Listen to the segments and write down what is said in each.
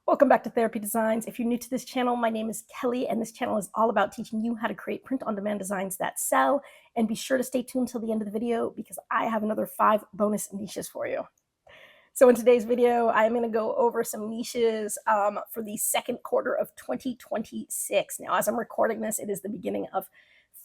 Welcome back to Therapy Designs. If you're new to this channel, my name is Kelly, and this channel is all about teaching you how to create print-on-demand designs that sell. And be sure to stay tuned till the end of the video because I have another 5 bonus niches for you. So in today's video, I'm going to go over some niches for the second quarter of 2026. Now, as I'm recording this, it is the beginning of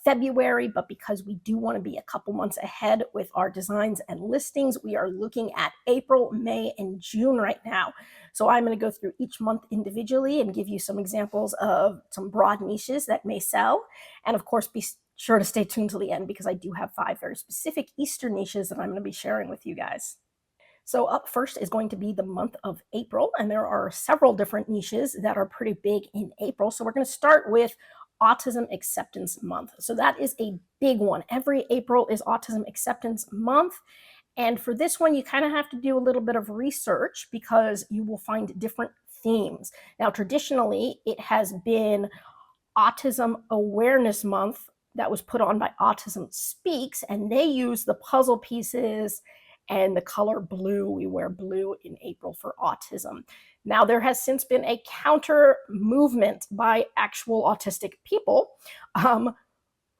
February, but because we do want to be a couple months ahead with our designs and listings, we are looking at April, May, and June right now. So I'm going to go through each month individually and give you some examples of some broad niches that may sell. And of course, be sure to stay tuned till the end because I do have 5 very specific Easter niches that I'm going to be sharing with you guys. So up first is going to be the month of April, and there are several different niches that are pretty big in April. So we're going to start with Autism Acceptance Month. So that is a big one. Every April is Autism Acceptance Month. And for this one, you kind of have to do a little bit of research because you will find different themes. Now, traditionally, it has been Autism Awareness Month that was put on by Autism Speaks, and they use the puzzle pieces and the color blue. We wear blue in April for autism. Now, there has since been a counter movement by actual autistic people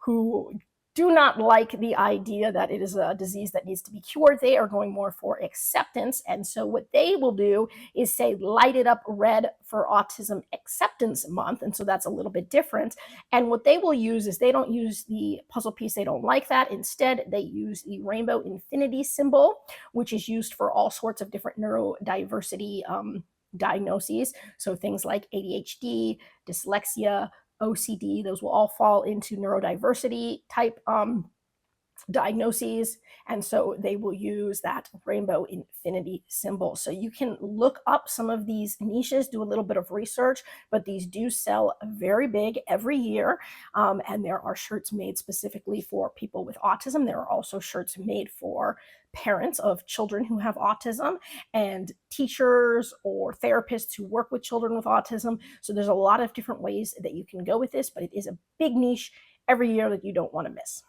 who do not like the idea that it is a disease that needs to be cured. They are going more for acceptance. And so what they will do is say, light it up red for Autism Acceptance Month. And so that's a little bit different. And what they will use is they don't use the puzzle piece. They don't like that. Instead, they use the rainbow infinity symbol, which is used for all sorts of different neurodiversity diagnoses. So things like ADHD, dyslexia, OCD, those will all fall into neurodiversity type diagnoses. And so they will use that rainbow infinity symbol. So you can look up some of these niches, do a little bit of research, but these do sell very big every year. And there are shirts made specifically for people with autism. There are also shirts made for parents of children who have autism and teachers or therapists who work with children with autism. So there's a lot of different ways that you can go with this, but it is a big niche every year that you don't want to miss.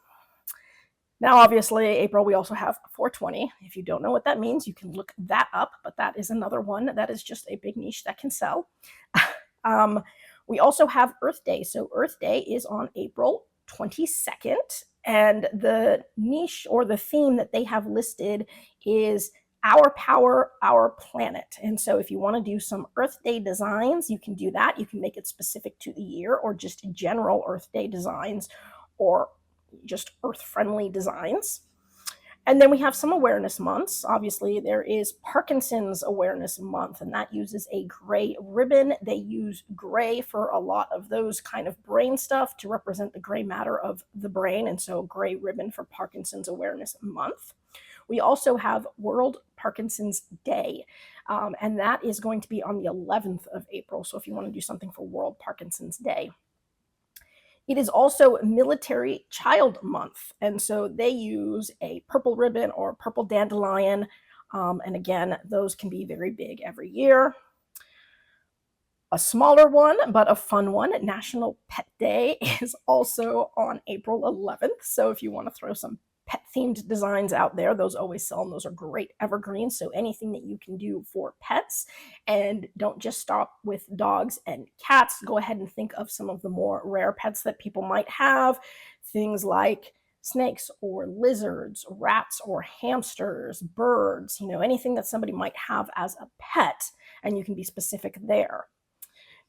Now, obviously, April, we also have 420. If you don't know what that means, you can look that up, but that is another one that is just a big niche that can sell. We also have Earth Day. So Earth Day is on April 22nd, and the niche or the theme that they have listed is Our Power, Our Planet. And so if you want to do some Earth Day designs, you can do that. You can make it specific to the year or just general Earth Day designs or just earth-friendly designs. And then we have some awareness months. Obviously, there is Parkinson's Awareness Month, and that uses a gray ribbon. They use gray for a lot of those kind of brain stuff to represent the gray matter of the brain, and so gray ribbon for Parkinson's Awareness Month. We also have World Parkinson's Day, and that is going to be on the 11th of April, so if you want to do something for World Parkinson's Day. It is also Military Child Month, and so they use a purple ribbon or purple dandelion, and again, those can be very big every year. A smaller one, but a fun one, National Pet Day, is also on April 11th, so if you want to throw some pet-themed designs out there, those always sell, and those are great evergreens. So anything that you can do for pets, and don't just stop with dogs and cats. Go ahead and think of some of the more rare pets that people might have, things like snakes or lizards, rats or hamsters, birds, anything that somebody might have as a pet, and you can be specific there.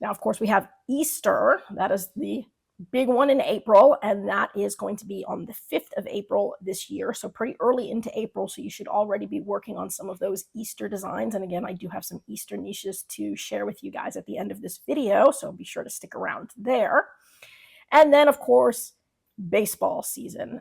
Now, of course, we have Easter. That is the big one in April, and that is going to be on the 5th of April this year, so pretty early into April, so you should already be working on some of those Easter designs. And again, I do have some Easter niches to share with you guys at the end of this video, so be sure to stick around there. And then, of course, baseball season.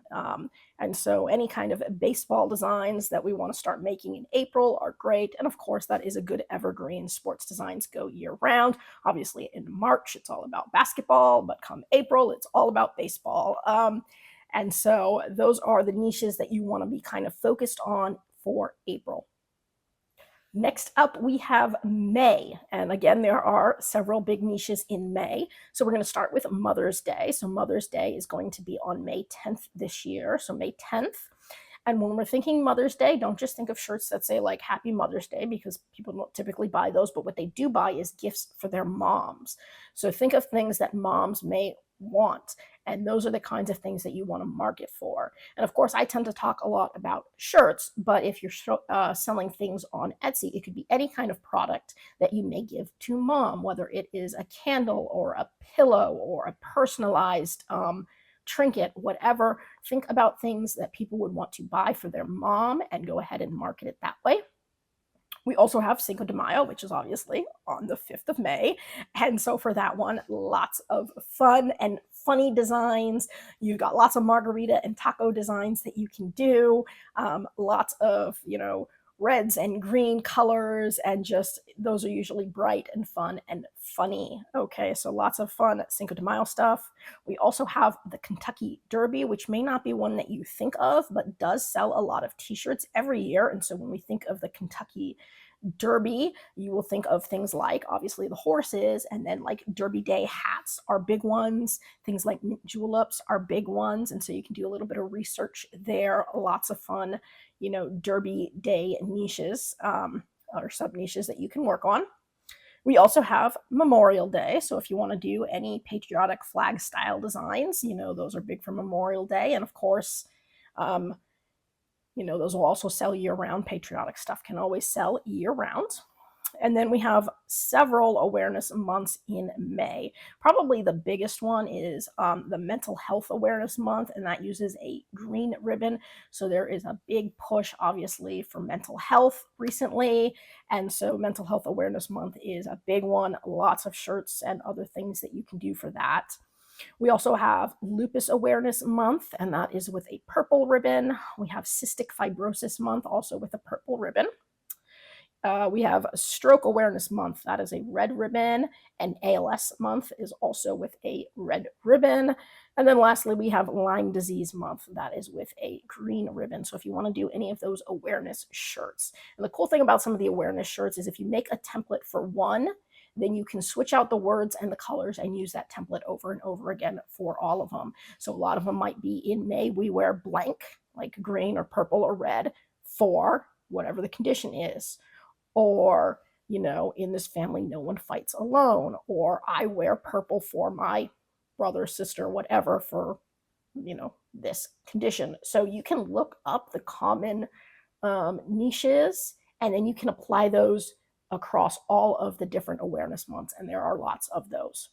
And so any kind of baseball designs that we want to start making in April are great. And of course, that is a good evergreen. Sports designs go year round. Obviously, in March, it's all about basketball, but come April, it's all about baseball. And so those are the niches that you want to be kind of focused on for April. Next up, we have May. And again, there are several big niches in May. So we're going to start with Mother's Day. So Mother's Day is going to be on May 10th this year. So May 10th. And when we're thinking Mother's Day, don't just think of shirts that say like Happy Mother's Day, because people don't typically buy those, but what they do buy is gifts for their moms. So think of things that moms may want. And those are the kinds of things that you want to market for. And of course, I tend to talk a lot about shirts, but if you're selling things on Etsy, it could be any kind of product that you may give to mom, whether it is a candle or a pillow or a personalized trinket, whatever. Think about things that people would want to buy for their mom and go ahead and market it that way. We also have Cinco de Mayo, which is obviously on the 5th of May. And so for that one, lots of fun and funny designs. You've got lots of margarita and taco designs that you can do. Lots of, reds and green colors, and just those are usually bright and fun and funny. Okay, so lots of fun Cinco de Mayo stuff. We also have the Kentucky Derby, which may not be one that you think of, but does sell a lot of t-shirts every year. And so when we think of the Kentucky Derby, you will think of things like obviously the horses, and then like Derby Day hats are big ones. Things like mint juleps are big ones. And so you can do a little bit of research there. Lots of fun, Derby Day niches or sub niches that you can work on. We also have Memorial Day. So if you want to do any patriotic flag style designs, those are big for Memorial Day. And of course, those will also sell year round. Patriotic stuff can always sell year round. And then we have several awareness months in May. Probably the biggest one is the Mental Health Awareness Month, and that uses a green ribbon. So there is a big push, obviously, for mental health recently. And so Mental Health Awareness Month is a big one. Lots of shirts and other things that you can do for that. We also have Lupus Awareness Month, and that is with a purple ribbon. We have Cystic Fibrosis Month, also with a purple ribbon. We have Stroke Awareness Month. That is a red ribbon. And ALS Month is also with a red ribbon. And then lastly, we have Lyme Disease Month. That is with a green ribbon. So if you want to do any of those awareness shirts. And the cool thing about some of the awareness shirts is if you make a template for one, then you can switch out the words and the colors and use that template over and over again for all of them. So a lot of them might be in May, we wear blank, like green or purple or red, for whatever the condition is. Or, in this family, no one fights alone. Or I wear purple for my brother, sister, whatever, for, this condition. So you can look up the common niches, and then you can apply those across all of the different awareness months. And there are lots of those.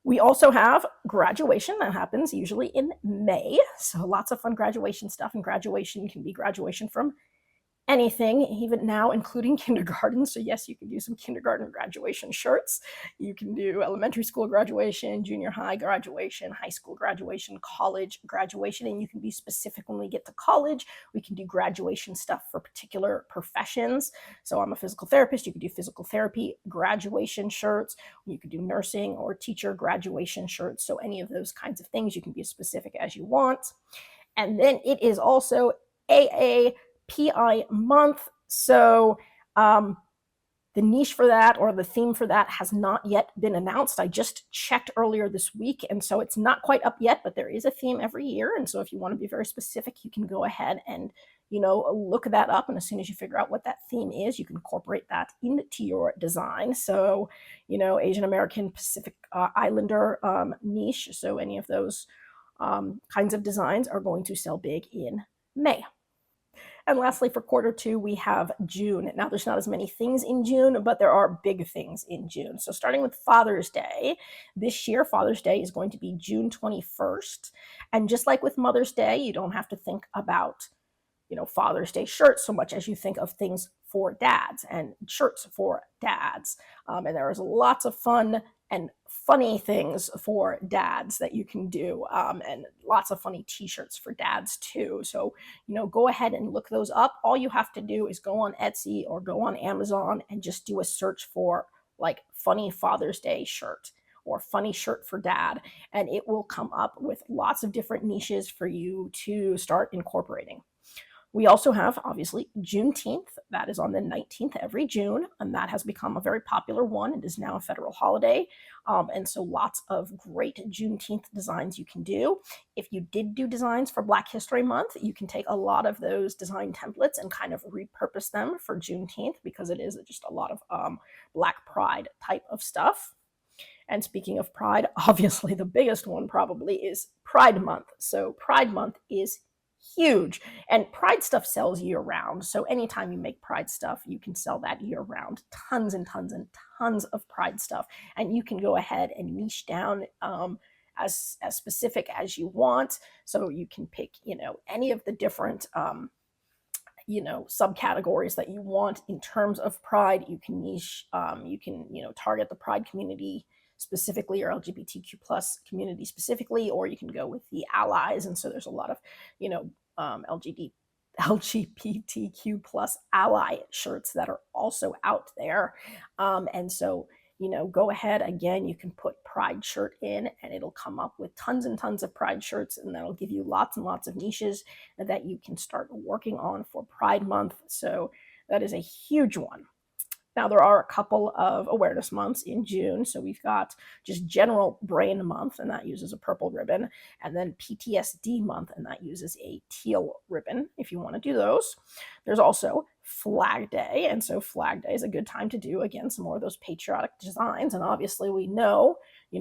We also have graduation that happens usually in May. So lots of fun graduation stuff. And graduation can be graduation from anything, even now, including kindergarten. So yes, you can do some kindergarten graduation shirts. You can do elementary school graduation, junior high graduation, high school graduation, college graduation, and you can be specific when we get to college. We can do graduation stuff for particular professions. So I'm a physical therapist. You could do physical therapy graduation shirts. You could do nursing or teacher graduation shirts. So any of those kinds of things, you can be as specific as you want. And then it is also AAPI month. So the niche for that, or the theme for that, has not yet been announced. I just checked earlier this week, and so it's not quite up yet, but there is a theme every year. And so if you want to be very specific, you can go ahead and look that up. And as soon as you figure out what that theme is, you can incorporate that into your design. So, Asian American Pacific Islander niche. So any of those kinds of designs are going to sell big in May. And lastly, for quarter two, we have June. Now, there's not as many things in June, but there are big things in June. So starting with Father's Day, this year, Father's Day is going to be June 21st. And just like with Mother's Day, you don't have to think about Father's Day shirts so much as you think of things for dads and shirts for dads. And there is lots of fun and funny things for dads that you can do, and lots of funny t-shirts for dads too. So, go ahead and look those up. All you have to do is go on Etsy or go on Amazon and just do a search for like funny Father's Day shirt or funny shirt for dad, and it will come up with lots of different niches for you to start incorporating. We also have, obviously, Juneteenth. That is on the 19th every June, and that has become a very popular one. It is now a federal holiday, and so lots of great Juneteenth designs you can do. If you did do designs for Black History Month, you can take a lot of those design templates and kind of repurpose them for Juneteenth, because it is just a lot of Black Pride type of stuff. And speaking of Pride, obviously the biggest one probably is Pride Month. So Pride Month is huge, and Pride stuff sells year round. So anytime you make Pride stuff, you can sell that year round. Tons and tons and tons of Pride stuff, and you can go ahead and niche down as specific as you want. So you can pick, any of the different subcategories that you want in terms of Pride. You can niche, you can target the Pride community specifically, or LGBTQ plus community specifically, or you can go with the allies. And so there's a lot of LGBTQ plus ally shirts that are also out there. And so go ahead, again, you can put Pride shirt in and it'll come up with tons and tons of Pride shirts, and that'll give you lots and lots of niches that you can start working on for Pride Month. So that is a huge one. Now, there are a couple of awareness months in June. So we've got just General Brain Month, and that uses a purple ribbon, and then PTSD Month, and that uses a teal ribbon if you want to do those. There's also Flag Day, and so Flag Day is a good time to do, again, some more of those patriotic designs. And obviously we know,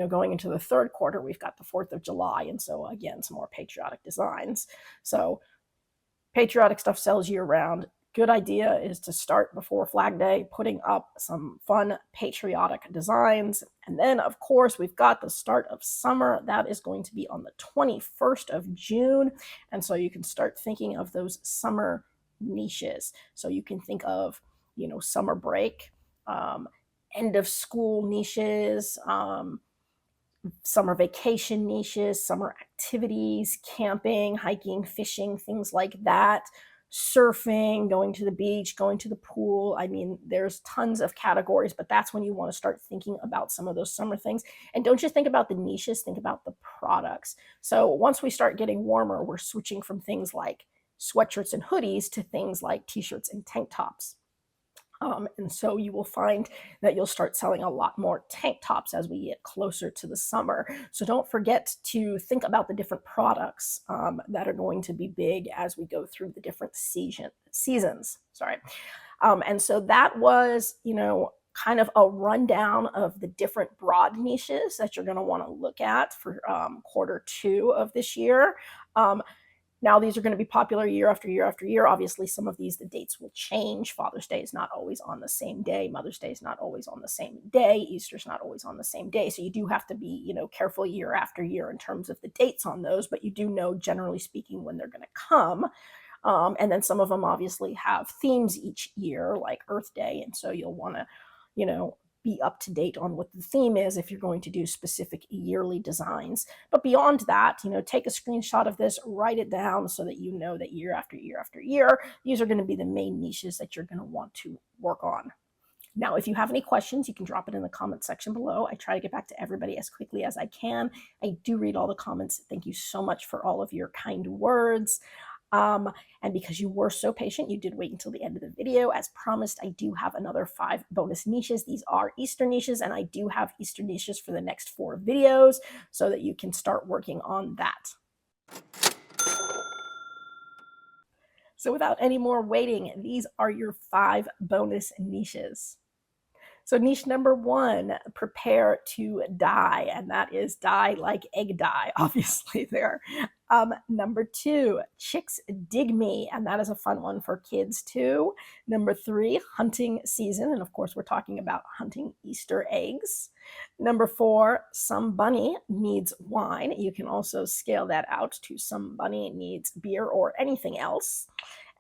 going into the third quarter, we've got the 4th of July, and so again, some more patriotic designs. So patriotic stuff sells year round. Good idea is to start before Flag Day, putting up some fun patriotic designs. And then, of course, we've got the start of summer. That is going to be on the 21st of June. And so you can start thinking of those summer niches. So you can think of, summer break, end of school niches, summer vacation niches, summer activities, camping, hiking, fishing, things like that. Surfing, going to the beach, going to the pool. I mean, there's tons of categories, but that's when you want to start thinking about some of those summer things. And don't just think about the niches, think about the products. So once we start getting warmer, we're switching from things like sweatshirts and hoodies to things like t-shirts and tank tops. And so you will find that you'll start selling a lot more tank tops as we get closer to the summer. So don't forget to think about the different products that are going to be big as we go through the different seasons. Sorry. And so that was, kind of a rundown of the different broad niches that you're going to want to look at for quarter 2 of this year. Now, these are going to be popular year after year after year. Obviously, some of these, the dates will change. Father's Day is not always on the same day. Mother's Day is not always on the same day. Easter's not always on the same day. So you do have to be, careful year after year in terms of the dates on those, but you do know, generally speaking, when they're going to come. And then some of them obviously have themes each year, like Earth Day. And so you'll want to, be up to date on what the theme is if you're going to do specific yearly designs. But beyond that, take a screenshot of this, write it down so that you know that year after year after year, these are going to be the main niches that you're going to want to work on. Now, if you have any questions, you can drop it in the comment section below. I try to get back to everybody as quickly as I can. I do read all the comments. Thank you so much for all of your kind words. And because you were so patient, you did wait until the end of the video. As promised, I do have another 5 bonus niches. These are Easter niches, and I do have Easter niches for the next 4 videos so that you can start working on that. So without any more waiting, these are your 5 bonus niches. So niche number 1, prepare to dye, and that is dye like egg dye, obviously there. Number 2, chicks dig me, and that is a fun one for kids too. Number 3, hunting season, and of course we're talking about hunting Easter eggs. Number 4, some bunny needs wine. You can also scale that out to some bunny needs beer or anything else.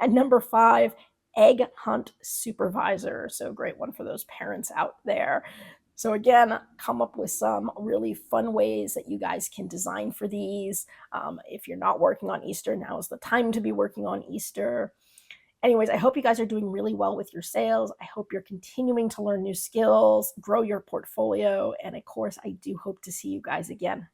And number 5, egg hunt supervisor. So great one for those parents out there. So again, come up with some really fun ways that you guys can design for these. If you're not working on Easter, now is the time to be working on Easter. Anyways, I hope you guys are doing really well with your sales. I hope you're continuing to learn new skills, grow your portfolio, and of course, I do hope to see you guys again.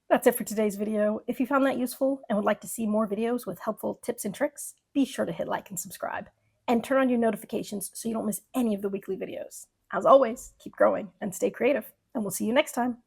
That's it for today's video. If you found that useful and would like to see more videos with helpful tips and tricks, be sure to hit like and subscribe. And turn on your notifications so you don't miss any of the weekly videos. As always, keep growing and stay creative, and we'll see you next time.